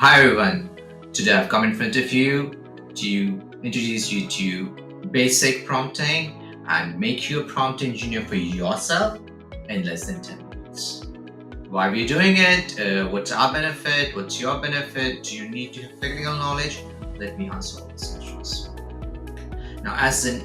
Hi everyone, today I've come in front of you to introduce you to basic prompting and make you a prompt engineer for yourself in less than 10 minutes. Why are we doing it? What's our benefit? What's your benefit? Do you need to have technical knowledge? Let me answer all these questions. Now, as a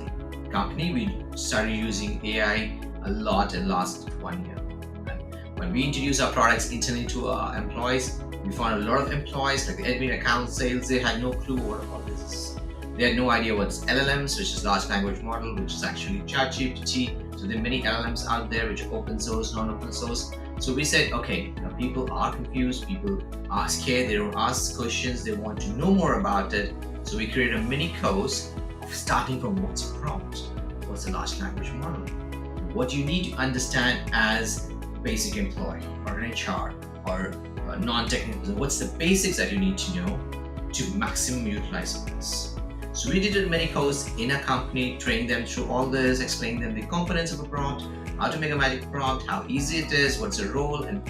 company, we started using AI a lot in the last 1 year. And when we introduced our products internally to our employees, we found a lot of employees, like the admin, account, sales, they had no clue what all this is. They had no idea what's LLMs, which is large language model, which is actually ChatGPT. So there are many LLMs out there which are open source, non-open source. So we said, okay, now people are confused, people are scared, they don't ask questions, they want to know more about it. So we created a mini course of starting from what's a prompt, what's a large language model, what you need to understand as a basic employee or an HR or non-technical. What's the basics that you need to know to maximum utilize this? So we did a mini course in a company, trained them through all this, explaining them the components of a prompt, how to make a magic prompt, how easy it is, what's the role, and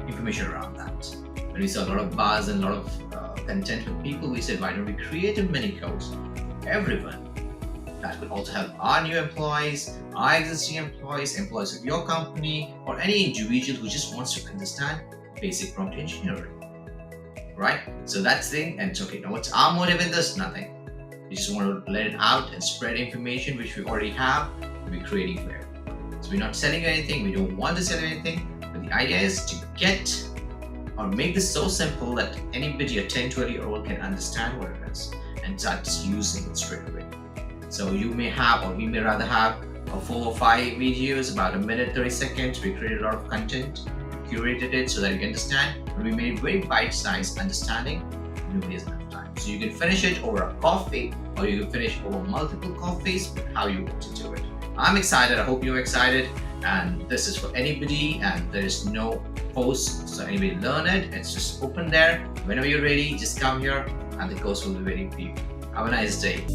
information around that. When we saw a lot of buzz and a lot of content from people, we said, why don't we create a mini course for everyone that could also help our new employees, our existing employees, employees of your company, or any individual who just wants to understand basic prompt engineering, right? So that's the thing, and it's okay. Now, what's our motive in this? Nothing. We just want to let it out and spread information which we already have and we're creating for everyone. So we're not selling anything, we don't want to sell anything, but the idea is to get or make this so simple that anybody, a 10, 20-year-old can understand what it is and start just using it straight away. So you may have, or we may rather have, 4 or 5 videos, about a minute, 30 seconds. We created a lot of content, curated it so that you understand, and we made it very bite-sized understanding. Nobody has enough time. So you can finish it over a coffee, or you can finish over multiple coffees, but how you want to do it. I'm excited, I hope you're excited, and this is for anybody, and there is no post, so anybody learn it. It's just open there. Whenever you're ready, just come here, and the course will be waiting for you. Have a nice day.